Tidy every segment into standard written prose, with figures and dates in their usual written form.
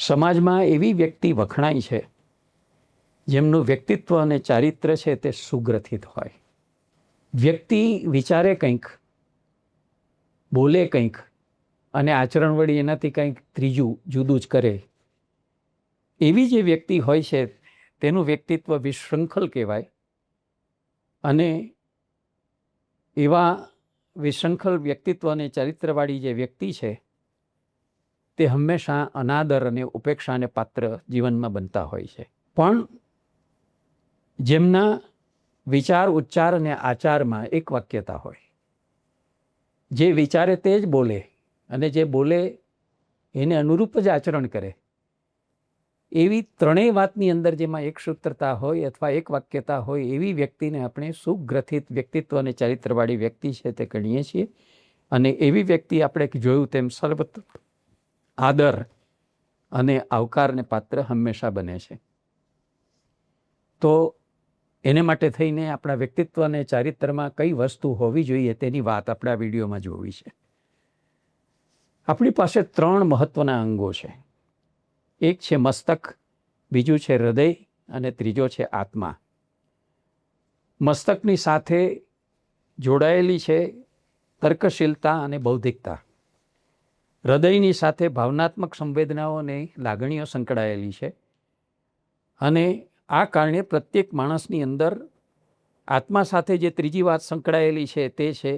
સમાજમાં એવી વ્યક્તિ વખણાય છે જેમનું વ્યક્તિત્વ અને ચારિત્ર્ય છે તે સુગ્રથિત હોય. વ્યક્તિ વિચારે કંઈક, બોલે કંઈક અને આચરણ વળી એનાથી કંઈક ત્રીજું જુદું જ કરે. એવી જે વ્યક્તિ હોય છે તેનું વ્યક્તિત્વ વિશૃંખલ કહેવાય. અને એવા વિશૃંખલ વ્યક્તિત્વ અને ચારિત્રવાળી જે વ્યક્તિ છે તે હંમેશા અનાદર અને ઉપેક્ષાને પાત્ર જીવનમાં બનતા હોય છે. પણ જેમના વિચાર, ઉચ્ચાર અને આચારમાં એક વાક્યતા હોય, જે વિચારે તે જ બોલે અને જે બોલે એને અનુરૂપ જ આચરણ કરે, એવી ત્રણેય વાતની અંદર જેમાં એક સૂત્રતા હોય અથવા એક વાક્યતા હોય એવી વ્યક્તિને આપણે સુગ્રથિત વ્યક્તિત્વ અને ચારિત્રવાળી વ્યક્તિ છે તે ગણીએ છીએ. અને એવી વ્યક્તિ આપણે જોયું તેમ સર્વત્ર આદર અને આવકારને પાત્ર હંમેશા બને છે. તો એને માટે થઈને આપણા વ્યક્તિત્વ અને ચારિત્રમાં કઈ વસ્તુ હોવી જોઈએ તેની વાત આપણે આ વિડીયોમાં જોવી છે. આપણી પાસે 3 મહત્વના અંગો છે. એક છે મસ્તક, બીજું છે હૃદય અને ત્રીજો છે આત્મા. મસ્તકની સાથે જોડાયેલી છે તર્કશીલતા અને બૌદ્ધિકતા. હૃદયની સાથે ભાવનાત્મક સંવેદનાઓ અને લાગણીઓ સંકળાયેલી છે. અને આ કારણે પ્રત્યેક માણસની અંદર આત્મા સાથે જે ત્રીજી વાત સંકળાયેલી છે તે છે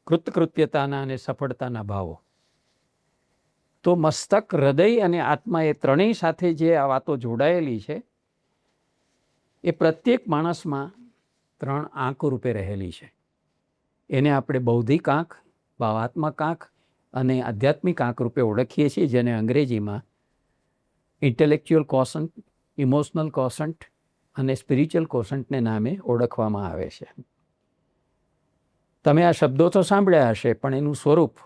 કૃતકૃત્યતાના અને સફળતાના ભાવો. તો મસ્તક, હૃદય અને આત્મા એ ત્રણેય સાથે જે આ વાતો જોડાયેલી છે એ પ્રત્યેક માણસમાં 3 આંક રૂપે રહેલી છે. એને આપણે બૌદ્ધિક આંક, ભાવાત્મક આંક અને આધ્યાત્મિક આંક રૂપે ઓળખીએ છીએ, જેને અંગ્રેજીમાં ઇન્ટેલેક્ચ્યુઅલ કોશન્ટ, ઇમોશનલ કોશન્ટ અને સ્પિરિચ્યુઅલ કોશન્ટને નામે ઓળખવામાં આવે છે. તમે આ શબ્દો તો સાંભળ્યા હશે, પણ એનું સ્વરૂપ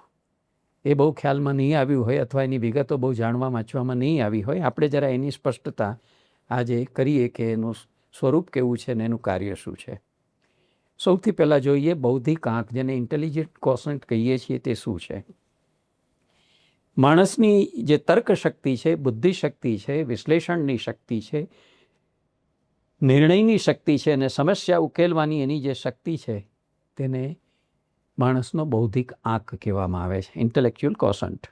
એ બહુ ખ્યાલમાં નહીં આવ્યું હોય અથવા એની વિગતો બહુ જાણવા વાંચવામાં નહીં આવી હોય. આપણે જરા એની સ્પષ્ટતા આજે કરીએ કે એનું સ્વરૂપ કેવું છે ને એનું કાર્ય શું છે. સૌથી પહેલાં જોઈએ બૌદ્ધિક આંક, જેને ઇન્ટેલિજન્ટ કોશન્ટ કહીએ છીએ, તે શું છે. માણસની જે તર્ક શક્તિ છે, બુદ્ધિ શક્તિ છે, વિશ્લેષણની શક્તિ છે, નિર્ણયની શક્તિ છે અને સમસ્યા ઉકેલવાની એની જે શક્તિ છે તેને માણસનો બૌદ્ધિક આંક કહેવામાં આવે છે, ઇન્ટેલેક્ચ્યુઅલ કોશન્ટ.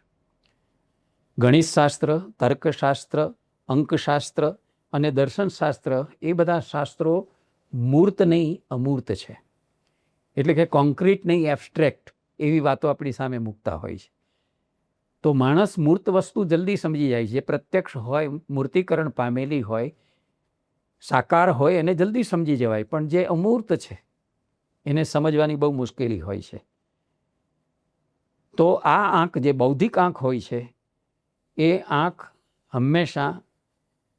ગણિતશાસ્ત્ર, તર્કશાસ્ત્ર, અંકશાસ્ત્ર અને દર્શનશાસ્ત્ર એ બધા શાસ્ત્રો મૂર્ત નહીં, અમૂર્ત છે. એટલે કે કોન્ક્રીટ નહીં, એબ્સ્ટ્રેક્ટ એવી વાતો આપણી સામે મૂકતા હોય છે. તો માણસ મૂર્ત વસ્તુ જલ્દી સમજી જાય છે. જે પ્રત્યક્ષ હોય, મૂર્તિકરણ પામેલી હોય, સાકાર હોય એને જલ્દી સમજી જવાય. પણ જે અમૂર્ત છે એને સમજવાની બહુ મુશ્કેલી હોય છે. તો આ આંક, જે બૌદ્ધિક આંક હોય છે, એ આંક હંમેશા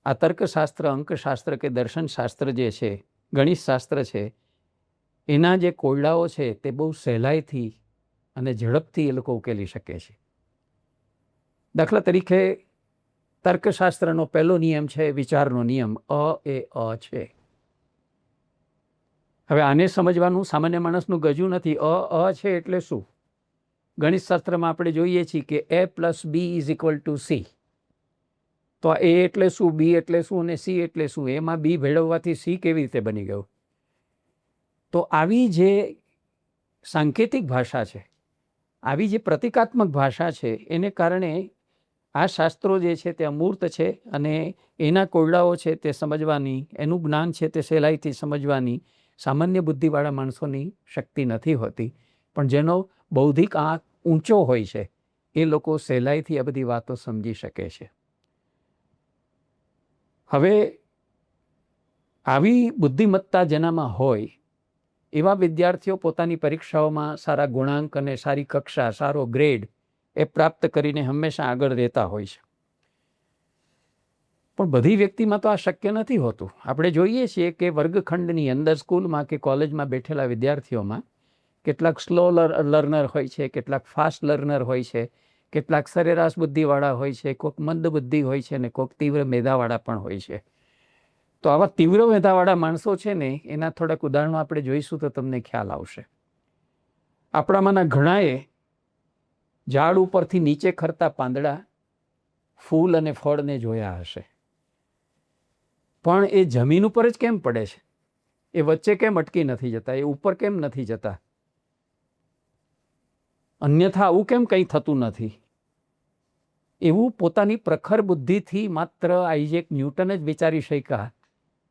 આ તર્કશાસ્ત્ર, અંકશાસ્ત્ર કે દર્શનશાસ્ત્ર જે છે, ગણિતશાસ્ત્ર છે, એના જે કોયડાઓ છે તે બહુ સહેલાઈથી અને ઝડપથી એ લોકો ઉકેલી શકે છે. દાખલા તરીકે તર્કશાસ્ત્રનો પહેલો નિયમ છે વિચારનો નિયમ, અ એ અ છે. હવે આને સમજવાનું સામાન્ય માણસનું ગજું નથી. અ છે એટલે શું? ગણિતશાસ્ત્રમાં આપણે જોઈએ છીએ કે a + b = c. તો a એટલે શું, b એટલે શું અને c એટલે શું? એમાં b ભેળવવાથી c કેવી રીતે બની ગયું? તો આવી જે સાંકેતિક ભાષા છે, આવી જે પ્રતિકાત્મક ભાષા છે, એને કારણે આ શાસ્ત્રો જે છે તે અમૂર્ત છે અને એના કોયડાઓ છે તે સમજવાની, એનું જ્ઞાન છે તે સહેલાઈથી સમજવાની સામાન્ય બુદ્ધિવાળા માણસોની શક્તિ નથી હોતી. પણ જેનો બૌદ્ધિક આંક ઊંચો હોય છે એ લોકો સહેલાઈથી આ બધી વાતો સમજી શકે છે. હવે આવી બુદ્ધિમત્તા જેનામાં હોય એવા વિદ્યાર્થીઓ પોતાની પરીક્ષાઓમાં સારા ગુણાંક અને સારી કક્ષા, સારો ગ્રેડ એ પ્રાપ્ત કરીને હંમેશા આગળ રહેતા હોય છે. પણ બધી વ્યક્તિમાં તો આ શક્ય નથી હોતું. આપણે જોઈએ છીએ કે વર્ગખંડની અંદર, સ્કૂલમાં કે કોલેજમાં બેઠેલા વિદ્યાર્થીઓમાં કેટલાક સ્લો લર્નર હોય છે, કેટલાક ફાસ્ટ લર્નર હોય છે, કેટલાક સરેરાશ બુદ્ધિવાળા હોય છે, કોઈક મંદ બુદ્ધિ હોય છે અને કોઈક તીવ્ર મેધાવાળા પણ હોય છે. તો આવા તીવ્ર મેધાવાળા માણસો છે ને, એના થોડાક ઉદાહરણો આપણે જોઈશું તો તમને ખ્યાલ આવશે. આપણામાંના ઘણાએ ઝાડ ઉપરથી નીચે ખરતા પાંદડા ફૂલ અને ફળને જોયા હશે, પણ એ જમીન ઉપર જ કેમ પડે છે? એ વચ્ચે કેમ અટકી નથી જતા? એ ઉપર કેમ નથી જતા? અન્યથા આવું કેમ કંઈ થતું નથી? એવું પોતાની પ્રખર બુદ્ધિથી માત્ર આઇઝેક ન્યૂટન જ વિચારી શક્યા,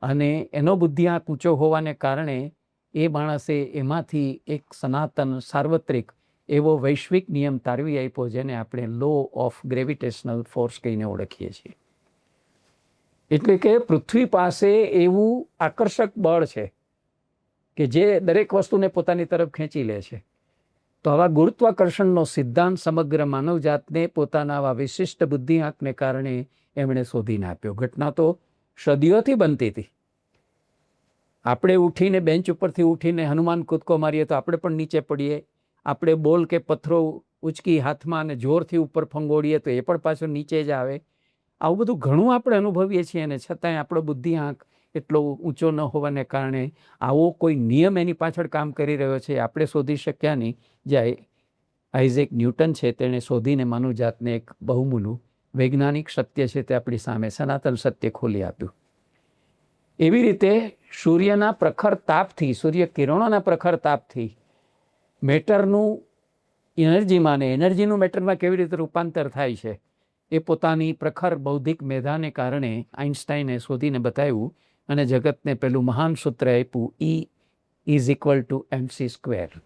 અને એનો બુદ્ધિઆંક ઊંચો હોવાને કારણે એ માણસે એમાંથી એક સનાતન સાર્વત્રિક એવો વૈશ્વિક નિયમ તારવી આપ્યો, જેને આપણે લો ઓફ ગ્રેવિટેશનલ ફોર્સ કહીને ઓળખીએ છીએ. એટલે કે પૃથ્વી પાસે એવું આકર્ષક બળ છે કે જે દરેક વસ્તુને પોતાની તરફ ખેંચી લે છે. તો આવા ગુરુત્વાકર્ષણનો સિદ્ધાંત સમગ્ર માનવજાતને પોતાના આવા વિશિષ્ટ બુદ્ધિઆંકને કારણે એમણે શોધીને આપ્યો. ઘટના તો સદીઓથી બનતી હતી. આપણે ઉઠીને બેન્ચ ઉપરથી ઉઠીને હનુમાન કૂદકો મારીએ તો આપણે પણ નીચે પડીએ. આપણે બોલ કે પથ્થરો ઉચકી હાથમાં અને જોરથી ઉપર ફંગોળીએ તો એ પણ પાછો નીચે જ આવે. આવું બધું ઘણું આપણે અનુભવીએ છીએ, અને છતાંય આપણો બુદ્ધિઆંક એટલો ઊંચો ન હોવાને કારણે આવો કોઈ નિયમ એની પાછળ કામ કરી રહ્યો છે આપણે શોધી શક્યા નહીં. જે આઇઝેક ન્યૂટન છે તેણે શોધીને માનવજાતને એક બહુમૂલું વૈજ્ઞાનિક સત્ય છે તે આપણી સામે સનાતન સત્ય ખોલી આપ્યું. એવી રીતે સૂર્યના પ્રખર તાપથી, સૂર્ય કિરણોના પ્રખર તાપથી મેટરનું એનર્જીમાં અને એનર્જીનું મેટરમાં કેવી રીતે રૂપાંતર થાય છે એ પોતાની પ્રખર બૌદ્ધિક મેધાને કારણે આઇન્સ્ટાઈને શોધીને બતાવ્યું, અને જગતને પેલું મહાન સૂત્ર આપ્યું, E=mc².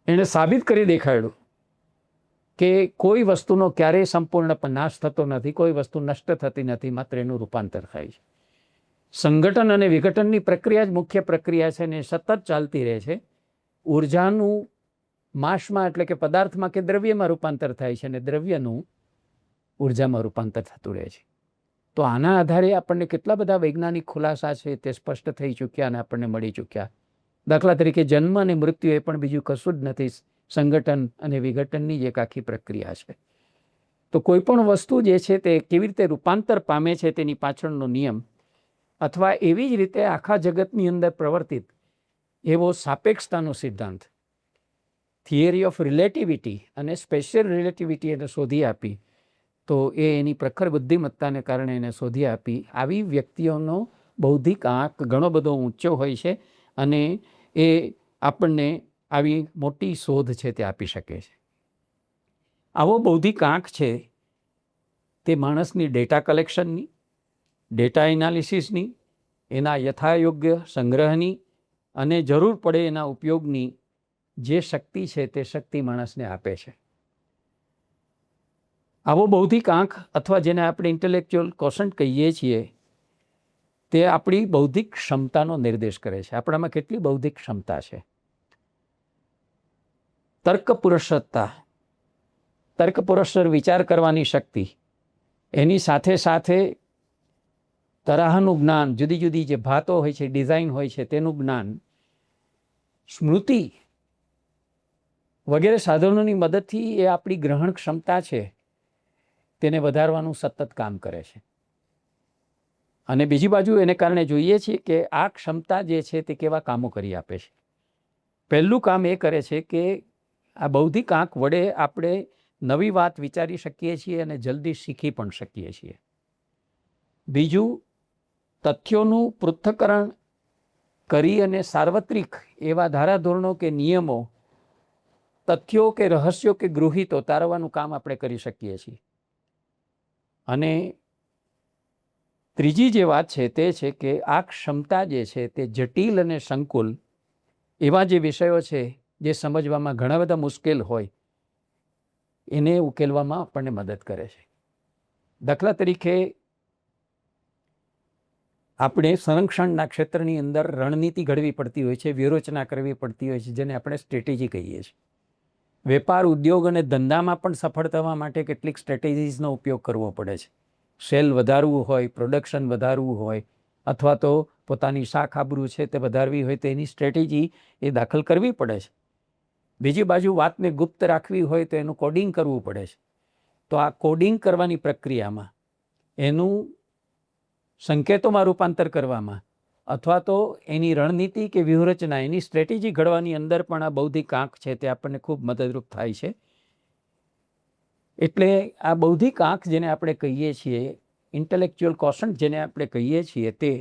એણે સાબિત કરી દેખાડ્યું કે કોઈ વસ્તુનો ક્યારેય સંપૂર્ણ નાશ થતો નથી, કોઈ વસ્તુ નષ્ટ થતી નથી, માત્ર એનું રૂપાંતર થાય છે. સંગઠન અને વિઘટનની પ્રક્રિયા જ મુખ્ય પ્રક્રિયા છે, અને સતત ચાલતી રહે છે. ઉર્જાનું માસમાં એટલે કે પદાર્થમાં કે દ્રવ્યમાં રૂપાંતર થાય છે, અને દ્રવ્યનું ઉર્જામાં રૂપાંતર થતું રહે છે. તો આના આધારે આપણને કેટલા બધા વૈજ્ઞાનિક ખુલાસા છે તે સ્પષ્ટ થઈ ચૂક્યા અને આપણને મળી ચૂક્યા. દાખલા તરીકે જન્મ અને મૃત્યુ એ પણ બીજું કશું જ નથી, સંગઠન અને વિઘટનની જ એક આખી પ્રક્રિયા છે. તો કોઈ પણ વસ્તુ જે છે તે કેવી રીતે રૂપાંતર પામે છે તેની પાછળનો નિયમ, અથવા એવી જ રીતે આખા જગતની અંદર પ્રવર્તિત એવો સાપેક્ષતાનો સિદ્ધાંત, થિયરી ઓફ રિલેટિવિટી અને સ્પેશિયલ રિલેટિવિટી એને શોધી આપી. તો એ એની પ્રખર બુદ્ધિમત્તાને કારણે એને શોધી આપી. આવી વ્યક્તિઓનો બૌદ્ધિક આંક ઘણો બધો ઊંચો હોય છે, અને એ આપણને આવી મોટી શોધ છે તે આપી શકે છે. આવો બૌદ્ધિક આંક છે તે માણસની ડેટા કલેક્શનની, ડેટા એનાલિસિસની, એના યથાયોગ્ય સંગ્રહની અને જરૂર પડે એના ઉપયોગની જે શક્તિ છે તે શક્તિ માણસને આપે છે. આવો બૌદ્ધિક આંક, અથવા જેને આપણે ઇન્ટેલેક્ચ્યુઅલ કોશન્ટ કહીએ છીએ, તે આપણી બૌદ્ધિક ક્ષમતાનો નિર્દેશ કરે છે. આપણામાં કેટલી બૌદ્ધિક ક્ષમતા છે. તર્કપુરસ્સરતા, તર્કપુરસ્સર વિચાર કરવાની શક્તિ, એની સાથે સાથે તરાહનું જ્ઞાન, જુદી જુદી જે ભાતો હોય છે, ડિઝાઇન હોય છે તેનું જ્ઞાન, સ્મૃતિ વગેરે સાધનોની મદદથી એ આપણી ગ્રહણ ક્ષમતા છે તેને વધારવાનું સતત કામ કરે છે. અને બીજી બાજુ એને કારણે જોઈએ છીએ કે આ ક્ષમતા જે છે તે કેવા કામો કરી આપે છે. પહેલું કામ એ કરે છે કે આ બૌદ્ધિક આંક વડે આપણે નવી વાત વિચારી શકીએ છીએ અને જલ્દી શીખી પણ શકીએ છીએ. બીજું, તથ્યોનું પૃથ્થકરણ કરી અને સાર્વત્રિક એવા ધારાધોરણો કે નિયમો, તથ્યો કે રહસ્યો કે ગૃહિતો તારવવાનું કામ આપણે કરી શકીએ છીએ. અને ત્રીજી જે વાત છે તે છે કે આ ક્ષમતા જે છે તે જટિલ અને સંકુલ એવા જે વિષયો છે જે સમજવામાં ઘણા બધા મુશ્કેલ હોય એને ઉકેલવામાં આપણને મદદ કરે છે. દાખલા તરીકે આપણે સંરક્ષણના ક્ષેત્રની અંદર રણનીતિ ઘડવી પડતી હોય છે, વ્યૂહરચના કરવી પડતી હોય છે, જેને આપણે સ્ટ્રેટેજી કહીએ છીએ. વેપાર, ઉદ્યોગ અને ધંધામાં પણ સફળ થવા માટે કેટલીક સ્ટ્રેટેજીસનો ઉપયોગ કરવો પડે છે. સેલ વધારવું હોય, પ્રોડક્શન વધારવું હોય, અથવા તો પોતાની શાખ આબરૂ છે તે વધારવી હોય તો એની સ્ટ્રેટેજી એ દાખલ કરવી પડે છે. બીજી બાજુ વાતને ગુપ્ત રાખવી હોય તો એનું કોડિંગ કરવું પડે છે. તો આ કોડિંગ કરવાની પ્રક્રિયામાં, એનું સંકેતોમાં રૂપાંતર કરવામાં, અથવા તો એની રણનીતિ કે વ્યૂહરચના, એની સ્ટ્રેટેજી ઘડવાની અંદર પણ આ બૌદ્ધિક આંક છે તે આપણને ખૂબ મદદરૂપ થાય છે. એટલે આ બૌદ્ધિક આંખ જેને આપણે કહીએ છીએ, ઇન્ટેલેક્ચ્યુઅલ કોશન્ટ જેને આપણે કહીએ છીએ, તે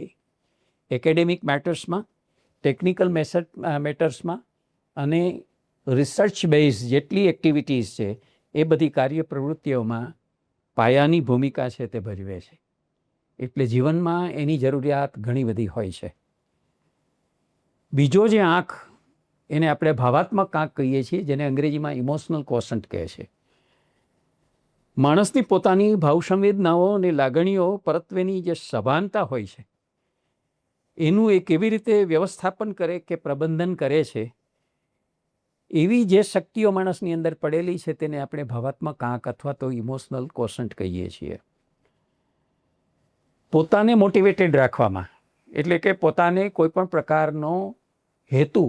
એકેડેમિક મેટર્સમાં, ટેકનિકલ મેટર્સમાં અને રિસર્ચ બેઝ જેટલી એક્ટિવિટીઝ છે એ બધી કાર્ય પ્રવૃત્તિઓમાં પાયાની ભૂમિકા છે તે ભજવે છે. એટલે જીવનમાં એની જરૂરિયાત ઘણી બધી હોય છે. બીજો જે આંખ, એને આપણે ભાવાત્મક આંખ કહીએ છીએ, જેને અંગ્રેજીમાં ઇમોશનલ કોશન્ટ કહે છે. માણસની પોતાની ભાવસંવેદનાઓ અને લાગણીઓ પરત્વેની જે સભાનતા હોય છે એનું એ કેવી રીતે વ્યવસ્થાપન કરે કે પ્રબંધન કરે છે, એવી જે શક્તિઓ માણસની અંદર પડેલી છે તેને આપણે ભાવાત્મક આંખ અથવા તો ઇમોશનલ કોશન્ટ કહીએ છીએ. પોતાને મોટિવેટેડ રાખવામાં, એટલે કે પોતાને કોઈ પણ પ્રકારનો હેતુ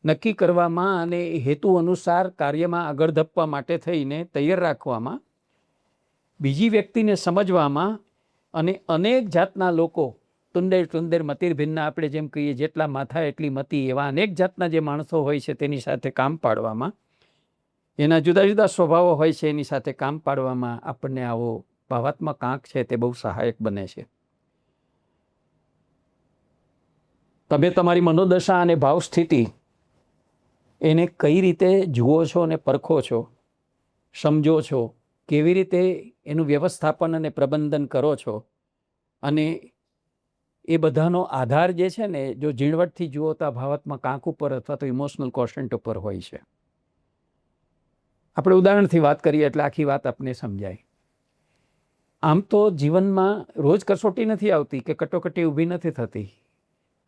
નક્કી કરવામાં અને હેતુ અનુસાર કાર્યમાં આગળ ધપવા માટે થઈને તૈયાર રાખવામાં, બીજી વ્યક્તિને સમજવામાં અને અનેક જાતના લોકો, તુંદેર તુંદેર મતિર ભિન્ના, આપણે જેમ કહીએ જેટલા માથા એટલી મતી, એવા અનેક જાતના જે માણસો હોય છે તેની સાથે કામ પાડવામાં, એના જુદા જુદા સ્વભાવો હોય છે એની સાથે કામ પાડવામાં આપણને આવો ભાવાત્મક આંખ છે તે બહુ સહાયક બને છે. તમે તમારી મનોદશા અને ભાવ સ્થિતિ એને કઈ રીતે જુઓ છો અને પરખો છો, સમજો છો, કેવી રીતે એનું વ્યવસ્થાપન અને પ્રબંધન કરો છો, અને એ બધાનો આધાર જે છે ને, જો ઝીણવટથી જુઓ તો ભાવાત્મક આંખ ઉપર અથવા તો ઇમોશનલ કોશન્ટ ઉપર હોય છે. આપણે ઉદાહરણથી વાત કરીએ એટલે આખી વાત આપને સમજાય. આમ તો જીવનમાં રોજ કસોટી નથી આવતી કે કટોકટી ઊભી નથી થતી,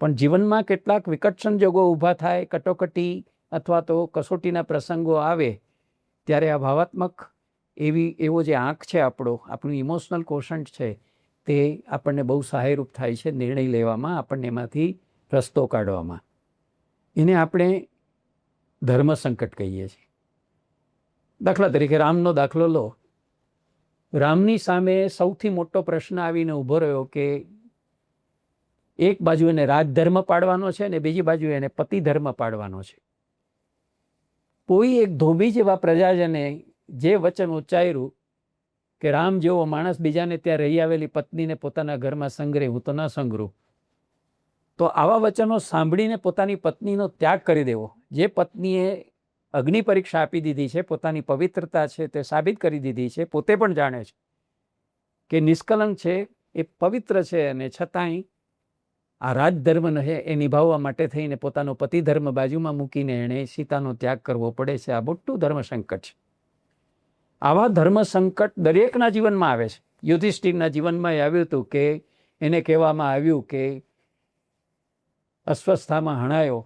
પણ જીવનમાં કેટલાક વિકટ સંજોગો ઊભા થાય, કટોકટી અથવા તો કસોટીના પ્રસંગો આવે ત્યારે આ ભાવાત્મક એવો જે આંખ છે આપણું ઇમોશનલ કોશન્ટ છે તે આપણને બહુ સહાયરૂપ થાય છે નિર્ણય લેવામાં, આપણને એમાંથી રસ્તો કાઢવામાં. એને આપણે ધર્મ સંકટ કહીએ છીએ. દાખલા તરીકે રામનો દાખલો લો. રામની સામે સૌથી મોટો પ્રશ્ન આવીને ઊભો રહ્યો કે એક બાજુ એને રાજધર્મ પાડવાનો છે ને બીજી બાજુ એને પતિ ધર્મ પાડવાનો છે. કોઈ એક ધોબી જેવા પ્રજાજને જે વચન ઉચ્ચાર્યું કે રામ જેવો માણસ બીજાને ત્યાં રહી આવેલી પત્નીને પોતાના ઘરમાં સંગ્રહે, હું તો ન સંગ્રહું, તો આવા વચનો સાંભળીને પોતાની પત્નીનો ત્યાગ કરી દેવો, જે પત્નીએ અગ્નિ પરીક્ષા આપી દીધી છે, પોતાની પવિત્રતા છે તે સાબિત કરી દીધી છે, પોતે પણ જાણે છે કે નિષ્કલંક છે, એ પવિત્ર છે, અને છતાંય આ રાજધર્મ એ નિભાવવા માટે થઈને પોતાનો પતિ ધર્મ બાજુમાં મૂકીને એણે સીતાનો ત્યાગ કરવો પડે છે. આ મોટું ધર્મ સંકટ છે. આવા ધર્મ સંકટ દરેકના જીવનમાં આવે છે. યુધિષ્ઠિરના જીવનમાં એ આવ્યું હતું કે એને કહેવામાં આવ્યું કે અસ્વસ્થામાં હણાયો,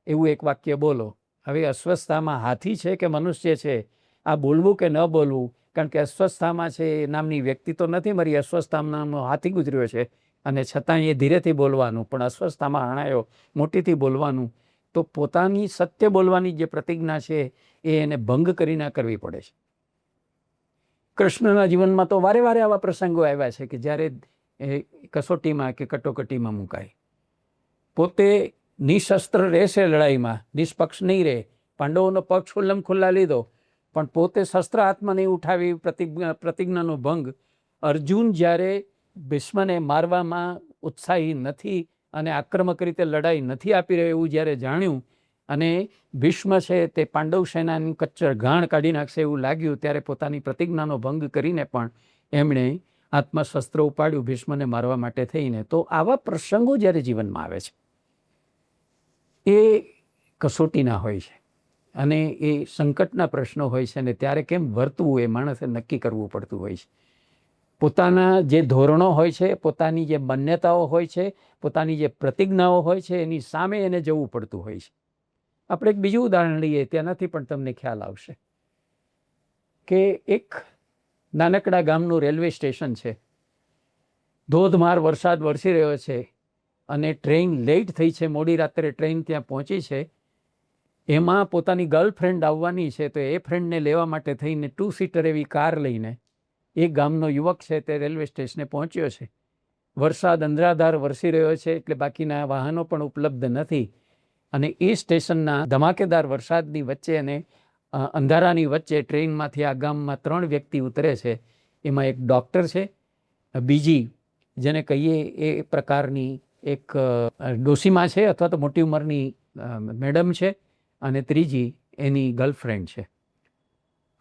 એવું એક વાક્ય બોલો. હવે અસ્વસ્થામાં હાથી છે કે મનુષ્ય છે, આ બોલવું કે ન બોલવું? કારણ કે અસ્વસ્થામાં છે એ નામની વ્યક્તિ તો નથી મરી, અસ્વસ્થામાં નામનો હાથી ગુજર્યો છે, અને છતાં એ ધીરેથી બોલવાનું, પણ અસ્વસ્થામાં હણાયો મોટીથી બોલવાનું. તો પોતાની સત્ય બોલવાની જે પ્રતિજ્ઞા છે એ એને ભંગ કરી ના કરવી પડે છે. કૃષ્ણના જીવનમાં તો વારે વારે આવા પ્રસંગો આવ્યા છે કે જ્યારે કસોટીમાં કે કટોકટીમાં મુકાય. પોતે નિશસ્ત્ર રહેશે લડાઈમાં, નિષ્પક્ષ નહીં રહે, પાંડવોનો પક્ષ ખુલ્લમ ખુલ્લા લીધો, પણ પોતે શસ્ત્ર હાથમાં નહીં ઉઠાવી પ્રતિજ્ઞાનો ભંગ. અર્જુન જ્યારે ભીષ્મને મારવામાં ઉત્સાહી નથી અને આક્રમક રીતે લડાઈ નથી આપી રહ્યો એવું જ્યારે જાણ્યું, અને ભીષ્મ છે તે પાંડવ સેનાની કચ્ચર ઘાણ કાઢી નાખશે એવું લાગ્યું, ત્યારે પોતાની પ્રતિજ્ઞાનો ભંગ કરીને પણ એમણે હાથમાં શસ્ત્ર ઉપાડ્યું ભીષ્મને મારવા માટે થઈને. તો આવા પ્રસંગો જ્યારે જીવનમાં આવે છે એ કસોટીના હોય છે અને એ સંકટના પ્રશ્નો હોય છે, અને ત્યારે કેમ વર્તવું એ માણસે નક્કી કરવું પડતું હોય છે. પોતાના જે ધોરણો હોય છે, પોતાની જે માન્યતાઓ હોય છે, પોતાની જે પ્રતિજ્ઞાઓ હોય છે, એની સામે એને જવું પડતું હોય છે. આપણે એક બીજું ઉદાહરણ લઈએ, તેનાથી પણ તમને ખ્યાલ આવશે કે એક નાનકડા ગામનું રેલવે સ્ટેશન છે. ધોધમાર વરસાદ વરસી રહ્યો છે અને ટ્રેન લેટ થઈ છે, મોડી રાત્રે ટ્રેન ત્યાં પહોંચી છે. એમાં પોતાની ગર્લફ્રેન્ડ આવવાની છે, તો એ ફ્રેન્ડને લેવા માટે થઈને 2 સીટર એવી કાર લઈને એક ગામનો યુવક છે તે રેલવે સ્ટેશને પહોંચ્યો છે. વરસાદ અંધરાધાર વરસી રહ્યો છે એટલે બાકીના વાહનો પણ ઉપલબ્ધ નથી, અને એ સ્ટેશનના ધમાકેદાર વરસાદની વચ્ચે એને અંધારાની વચ્ચે ટ્રેનમાંથી આ ગામમાં 3 વ્યક્તિ ઉતરે છે. એમાં એક ડૉક્ટર છે, બીજી જેને કહીએ એ પ્રકારની એક ડોસીમા છે અથવા તો મોટી ઉંમરની મેડમ છે, અને ત્રીજી એની ગર્લફ્રેન્ડ છે.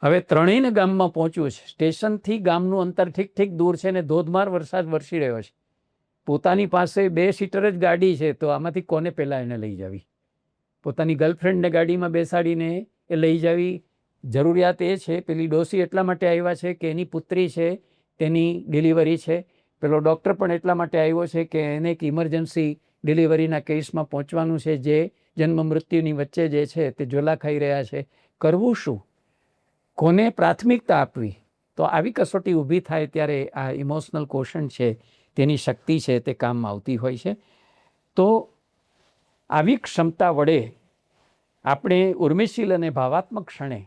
હવે ત્રણેયને ગામમાં પહોંચવું છે. સ્ટેશનથી ગામનું અંતર ઠીક દૂર છે ને ધોધમાર વરસાદ વરસી રહ્યો છે. પોતાની પાસે 2 સીટર જ ગાડી છે, તો આમાંથી કોને પહેલાં એને લઈ જવી? પોતાની ગર્લફ્રેન્ડને ગાડીમાં બેસાડીને એ લઈ જવી જરૂરિયાત એ છે. પેલી ડોસી એટલા માટે આવ્યા છે કે એની પુત્રી છે તેની ડિલિવરી છે. પેલો ડૉક્ટર પણ એટલા માટે આવ્યો છે કે એને એક ઇમરજન્સી ડિલિવરીના કેસમાં પહોંચવાનું છે, જે જન્મ મૃત્યુની વચ્ચે જે છે તે ઝોલા ખાઈ રહ્યા છે. કરવું શું? કોને પ્રાથમિકતા આપવી? તો આવી કસોટી ઊભી થાય ત્યારે આ ઇમોશનલ ક્વોશન્ટ છે તેની શક્તિ છે તે કામમાં આવતી હોય છે. તો આવી ક્ષમતા વડે આપણે ઉર્મિશીલ અને ભાવાત્મક ક્ષણે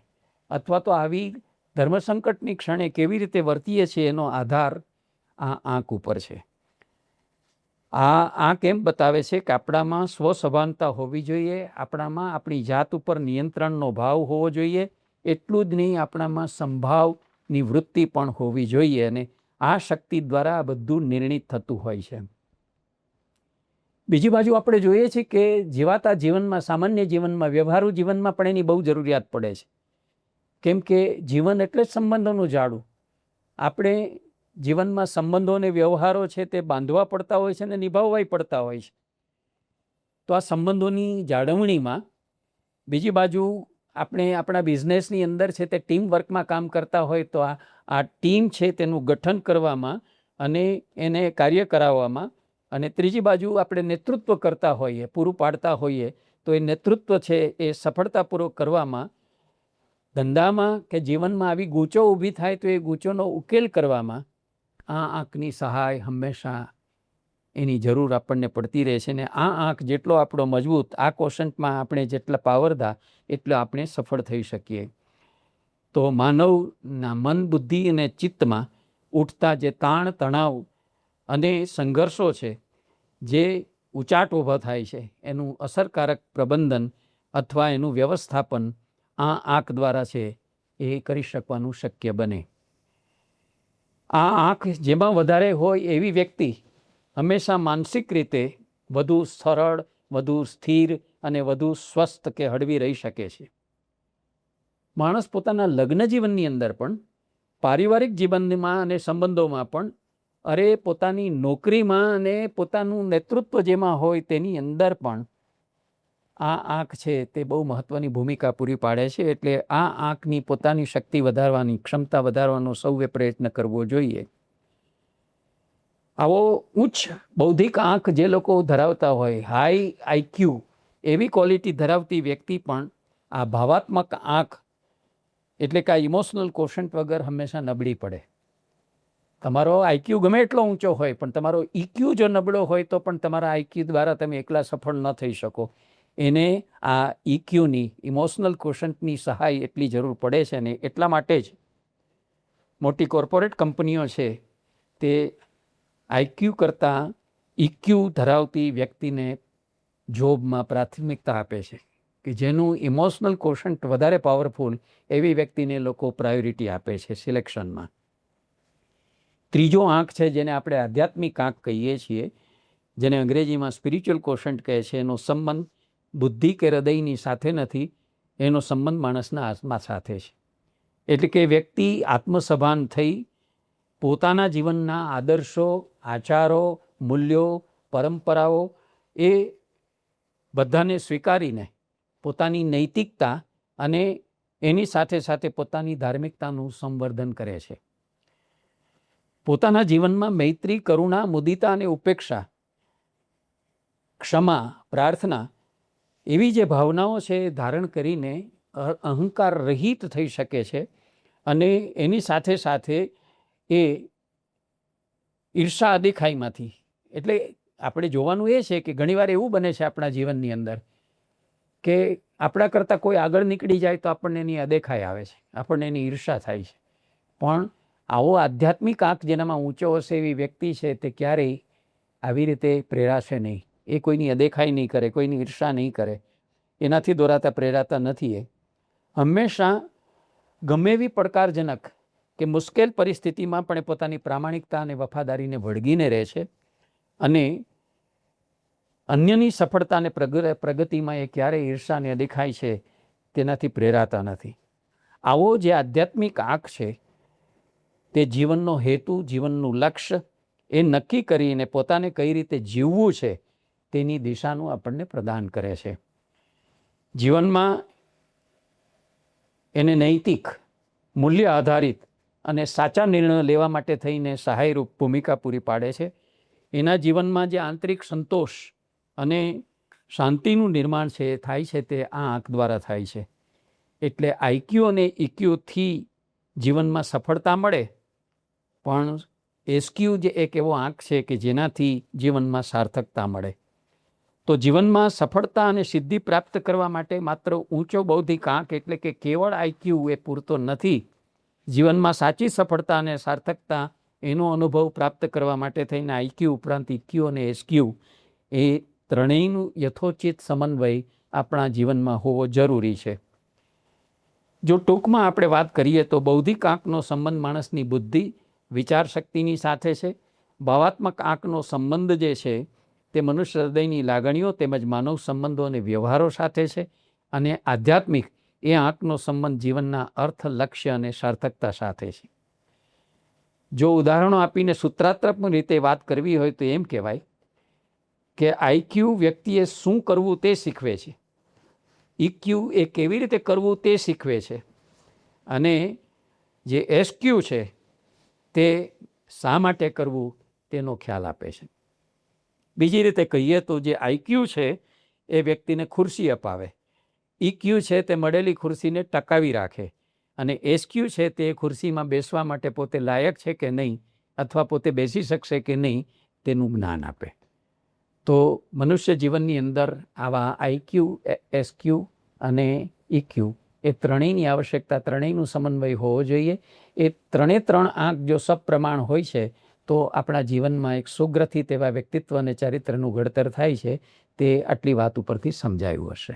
અથવા તો આવી ધર્મસંકટની ક્ષણે કેવી રીતે વર્તીએ છીએ એનો આધાર આ આંક ઉપર છે. આ આંક એમ બતાવે છે કે આપણામાં સ્વસભાનતા હોવી જોઈએ, આપણામાં આપણી જાત ઉપર નિયંત્રણનો ભાવ હોવો જોઈએ. એટલું જ નહીં, આપણામાં સંભાવની વૃત્તિ પણ હોવી જોઈએ, અને આ શક્તિ દ્વારા આ બધું નિર્ણિત થતું હોય છે. બીજી બાજુ આપણે જોઈએ છીએ કે જીવાતા જીવનમાં, સામાન્ય જીવનમાં, વ્યવહારુ જીવનમાં પણ એની બહુ જરૂરિયાત પડે છે. કેમ કે જીવન એટલે જ સંબંધોનું જાળું. આપણે જીવનમાં સંબંધો અને વ્યવહારો છે તે બાંધવા પડતા હોય છે અને નિભાવવાય પડતા હોય છે. તો આ સંબંધોની જાળવણીમાં બીજી બાજુ આપણે આપણા બિઝનેસની અંદર છે તે ટીમ વર્કમાં કામ કરતા હોય, તો આ ટીમ છે તેનું ગઠન કરવામાં અને એને કાર્ય કરાવવામાં, અને ત્રીજી બાજુ આપણે નેતૃત્વ કરતા હોઈએ, પૂરું પાડતા હોઈએ, તો એ નેતૃત્વ છે એ સફળતાપૂર્વક કરવામાં, ધંધામાં કે જીવનમાં આવી ગૂંચો ઊભી થાય તો એ ગૂંચોનો ઉકેલ કરવામાં આ આંકની સહાય હંમેશા એની જરૂર આપણને પડતી રહે છે. ને આ આંક જેટલો આપણો મજબૂત, આ ક્વોશન્ટમાં આપણે જેટલા પાવરદા, એટલે આપણે સફળ થઈ શકીએ. તો માનવના મન, બુદ્ધિ અને ચિત્તમાં ઉઠતા જે તાણ, તણાવ અને સંઘર્ષો છે, જે ઉચાટ ઊભા થાય છે, એનું અસરકારક પ્રબંધન અથવા એનું વ્યવસ્થાપન આ આંક દ્વારા છે એ કરી શકવાનું શક્ય બને. આ આંક જેમાં વધારે હોય એવી વ્યક્તિ હંમેશા માનસિક રીતે વધુ સરળ, વધુ સ્થિર અને વધુ સ્વસ્થ કે હળવી રહી શકે છે. માણસ પોતાના લગ્ન જીવનની અંદર પણ, પારિવારિક જીવનમાં અને સંબંધોમાં પણ, પોતાની નોકરીમાં અને પોતાનું નેતૃત્વ જેમાં હોય તેની અંદર પણ આ આંક છે તે બહુ મહત્ત્વની ભૂમિકા પૂરી પાડે છે. એટલે આ આંકની પોતાની શક્તિ વધારવાની, ક્ષમતા વધારવાનો સૌએ પ્રયત્ન કરવો જોઈએ. આવો ઉચ્ચ બૌદ્ધિક આંક જે લોકો ધરાવતા હોય, હાઈ આઈક્યુ, એવી ક્વોલિટી ધરાવતી વ્યક્તિ પણ આ ભાવાત્મક આંક એટલે કે આ ઇમોશનલ ક્વોશન્ટ વગર હંમેશા નબળી પડે. તમારો આઈક્યુ ગમે એટલો ઊંચો હોય, પણ તમારો ઇક્યુ જો નબળો હોય તો પણ તમારા આઈક્યુ દ્વારા તમે એકલા સફળ ન થઈ શકો. એને આ ઇક્યુની, ઇમોશનલ ક્વોશન્ટની સહાય એટલી જરૂર પડે છે. ને એટલા માટે જ મોટી કોર્પોરેટ કંપનીઓ છે તે આઈક્યુ કરતાં ઇક્યુ ધરાવતી વ્યક્તિને જોબમાં પ્રાથમિકતા આપે છે, કે જેનું ઇમોશનલ ક્વોશન્ટ વધારે પાવરફુલ, એવી વ્યક્તિને લોકો પ્રાયોરિટી આપે છે સિલેક્શનમાં. ત્રીજો આંક છે જેને આપણે આધ્યાત્મિક આંક કહીએ છીએ, જેને અંગ્રેજીમાં સ્પિરિચ્યુઅલ ક્વોશન્ટ કહે છે. એનો સંબંધ બુદ્ધિ કે હૃદયની સાથે નથી, એનો સંબંધ માણસના આત્મા સાથે છે. એટલે કે વ્યક્તિ આત્મસભાન થઈ પોતાના જીવનના આદર્શો, આચારો, મૂલ્યો, પરંપરાઓ એ બધાને સ્વીકારીને પોતાની નૈતિકતા અને એની સાથે સાથે પોતાની ધાર્મિકતાનું સંવર્ધન કરે છે. પોતાના જીવનમાં મૈત્રી, કરુણા, મુદિતા અને ઉપેક્ષા, ક્ષમા, પ્રાર્થના એવી જે ભાવનાઓ છે એ ધારણ કરીને અહંકાર રહિત થઈ શકે છે. અને એની સાથે સાથે એ ઈર્ષા અદેખાઈમાંથી, એટલે આપણે જોવાનું એ છે કે ઘણીવાર એવું બને છે આપણા જીવનની અંદર કે આપણા કરતાં કોઈ આગળ નીકળી જાય તો આપણને એની અદેખાઈ આવે છે, આપણને એની ઈર્ષા થાય છે. પણ આવો આધ્યાત્મિક આંક જેનામાં ઊંચો હશે એવી વ્યક્તિ છે તે ક્યારેય આવી રીતે પ્રેરાશે નહીં. એ કોઈની અદેખાઈ નહીં કરે, કોઈની ઈર્ષા નહીં કરે, એનાથી દોરાતા પ્રેરાતા નથી. હંમેશા ગમે એવી પડકારજનક કે મુશ્કેલ પરિસ્થિતિમાં પણ એ પોતાની પ્રામાણિકતા અને વફાદારીને વળગીને રહે છે અને અન્યની સફળતા અને પ્રગતિમાં એ ક્યારેય ઈર્ષાને દેખાય છે તેનાથી પ્રેરાતા નથી. આવો જે આધ્યાત્મિક આંખ છે તે જીવનનો હેતુ, જીવનનું લક્ષ્ય એ નક્કી કરીને પોતાને કઈ રીતે જીવવું છે તેની દિશાનું આપણને પ્રદાન કરે છે. જીવનમાં એને નૈતિક, મૂલ્ય આધારિત અને સાચા નિર્ણયો લેવા માટે થઈને સહાયરૂપ ભૂમિકા પૂરી પાડે છે. એના જીવનમાં જે આંતરિક સંતોષ અને શાંતિનું નિર્માણ છે એ થાય છે તે આ આંખ દ્વારા થાય છે. એટલે આઈક્યુ અને ઇક્યુથી જીવનમાં સફળતા મળે, પણ એસક્યુ જે એક એવો આંક છે કે જેનાથી જીવનમાં સાર્થકતા મળે. તો જીવનમાં સફળતા અને સિદ્ધિ પ્રાપ્ત કરવા માટે માત્ર ઊંચો બૌદ્ધિક આંક એટલે કે કેવળ આઈક્યુ એ પૂરતો નથી. જીવનમાં સાચી સફળતા અને સાર્થકતા એનો અનુભવ પ્રાપ્ત કરવા માટે થઈને આઈક્યુ ઉપરાંત ઇક્યુ અને એસક્યુ એ ત્રણેયનું યથોચિત સમન્વય આપણા જીવનમાં હોવો જરૂરી છે. જો ટૂંકમાં આપણે વાત કરીએ તો બૌદ્ધિક આંકનો સંબંધ માણસની બુદ્ધિ, વિચાર શક્તિની સાથે છે. ભાવાત્મક આંકનો સંબંધ જે છે તે મનુષ્ય હૃદયની લાગણીઓ તેમજ માનવ સંબંધો અને વ્યવહારો સાથે છે. અને આધ્યાત્મિક એ આંકનો સંબંધ જીવનના અર્થ, લક્ષ્ય અને સાર્થકતા સાથે છે. જો ઉદાહરણો આપીને સૂત્રાત્મક રીતે વાત કરવી હોય તો એમ કહેવાય કે આઈક્યુ વ્યક્તિએ શું કરવું તે શીખવે છે, ઇક્યુ એ કેવી રીતે કરવું તે શીખવે છે, અને જે એસક્યુ છે તે શા માટે કરવું તેનો ખ્યાલ આપે છે. બીજી રીતે કહીએ તો જે આઈક્યુ છે એ વ્યક્તિને ખુરશી અપાવે, ઇક્યુ છે તે મળેલી ખુરશીને ટકાવી રાખે, અને એસક્યુ છે તે ખુરશીમાં બેસવા માટે પોતે લાયક છે કે નહીં અથવા પોતે બેસી શકશે કે નહીં તેનું જ્ઞાન આપે. તો મનુષ્ય જીવનની અંદર આવા આઈક્યુ, એસક્યુ અને ઇક્યુ એ ત્રણેયની આવશ્યકતા, ત્રણેયનું સમન્વય હોવો જોઈએ. એ ત્રણે ત્રણ આંક જો સપ્રમાણ હોય છે તો આપણા જીવનમાં એક સુગ્રથિત એવા વ્યક્તિત્વ અને ચારિત્રનું ઘડતર થાય છે. તે આટલી વાત ઉપરથી સમજાયું હશે.